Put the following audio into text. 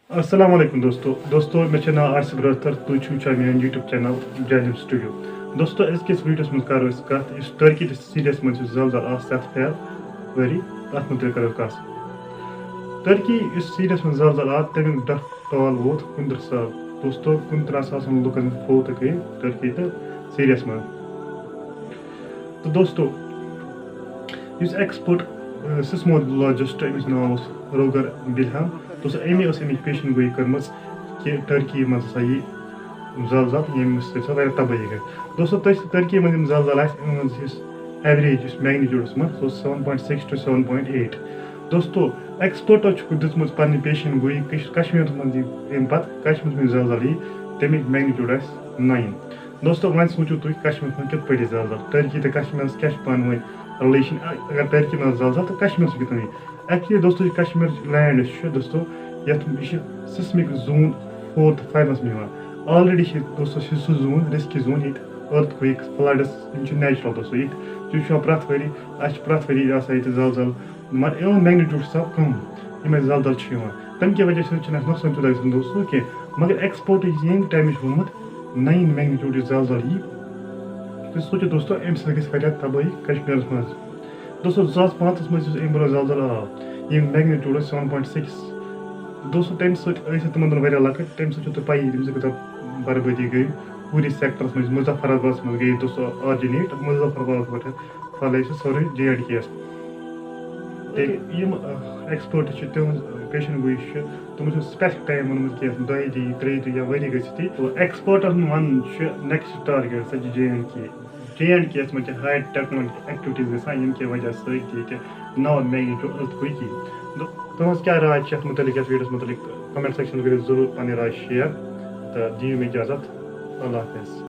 السلام علیکم دوستو میں ناو آصف رٲتھر تُہۍ چھِو وٕچھان میون یوٗٹیوٗب چینل جہان سٹوڈیو دوستو أزکِس ویڈیوس منٛز کرو أسۍ کتھ یُس ٹرکی تہٕ سیریاہس منٛز یُس زلزلہٕ آو 7 فیبرؤری تتھ متعلق کرو کتھ ٹرکی یُس سیریاہس منٛز زلزلہٕ آو تمیُک ڈیتھ ٹول ووت 15,000 دوستو 15,000 لُکن فوت گٔے ٹرکی تہٕ سیریاہس منٛز تہٕ دوستو یُس ایکسپٲرٹ سسمولوجسٹ أمِس ناو اوس روگر بلہم دوستو أمی ٲس اَمِچ پیشن گویی کٔرمٕژ کہِ ٹرکی منٛز ہسا یی زلزلہٕ ییٚمہِ سۭتۍ سۄ واریاہ تبٲہی گٔے دوستو ٹرکی منٛز یِم زلزلہٕ آسہِ یِمن منٛز یُس ایوریج یُس میگنِٹیوٗڈس منٛز سُہ اوس 7.6 to 7.8 دوستو ایکسپٲرٹو چھُکھ دِژمٕژ پنٕنۍ پیشن گویی کشمیرس منٛز یی اَمہِ پتہٕ کشمیرس منٛز زلزلہٕ یی تمیُک میگنِٹیوٗڈ آسہِ 9 دوستو وۄنۍ سوٗنچِو تُہۍ کشمیرس منٛز کِتھ پٲٹھۍ یی زلزلہٕ ٹرکی تہٕ کشمیرس کیاہ چھِ پانہٕ ؤنۍ رِلیشن اگر ٹرکی منٛز زلزلہٕ تہٕ کشمیرس کِتھ کٔنۍ یی ایکچُؤلی دوستو یہِ کشمیرٕچ لینڈ یُس چھُ دوستو یتھ یہِ چھِ سسمِک زوٗن 4 تہٕ 5 منٛز یِوان آلریڈی چھِ دوستو چھِ سُہ زوٗن رِسکی زوٗن ییٚتہِ أرتھکویکٕس فلڈٕس یِم چھِ نیچرل دوستو ییٚتہِ چھِ وٕچھان پرٛٮ۪تھ ؤری اَسہِ چھِ پرٛٮ۪تھ ؤری آسان ییٚتہِ زلزلہٕ مگر یِہُنٛد میگنِٹیوٗڈ چھُ آسان کم یِم اَسہِ زلزلہٕ چھِ یِوان تمہِ کہِ وجہ سۭتۍ چھُنہٕ اَسہِ نۄقصان تیوٗتاہ گژھان دوستو کینٛہہ مگر ایکسپٲرٹو چھِ ییٚمہِ ٹایمہِ چھُ ووٚنمُت 9 میگنِٹیوٗڈ یُس زلزلہٕ یی تُہۍ سوٗنچِو دوستو اَمہِ سۭتۍ گژھِ واریاہ تبٲہی کشمیرس منٛز دوستو 2005 منٛز یُس اَمہِ برونٛہہ زلزلہٕ آو ییٚمہِ میگنِٹیوٗڈ اوس 7.6 دوستو تمہِ سۭتۍ ٲسۍ تِمن دۄہن واریاہ لۄکٕٹۍ تمہِ سۭتۍ چھو تۄہہِ پَیی تمہِ سۭتۍ کوٗتاہ بربٲدی گٔے پوٗری سیکٹرس منٛز مُظفرآبادس منٛز گٔے دوستو آرجِنیٹ مُظفرآباد پٮ۪ٹھ پھہلے سُہ سورُے JNK یس تہٕ یِم ایکسپٲرٹ چھِ تِہنٛز پیشن گویی چھِ تِمو چھُ سپیسفِک ٹایم ووٚنمُت کینٛہہ 2 دۄہ 3 دۄہ یا ؤری گٔژھِتھٕے ایکسپٲرٹن ونُن چھُ نیکسٹ ٹارگیٹ سۄ چھِ JNK یس منٛز چھِ ہاے ٹیکٹونک ایکٹِوِٹیٖز گژھان ییٚمہِ کہِ وجہ سۭتۍ ییٚتہِ 9 میگنِٹیوٗڈ أرتھکویک یی تُہنٛز کیاہ راے چھِ یتھ متعلق یتھ ویڈیوس متعلق کمنٹ سیکشن کٔرِو ضروٗر پنٕنۍ راے شیر تہٕ دِیِو مےٚ اِجازت اللہ حافظ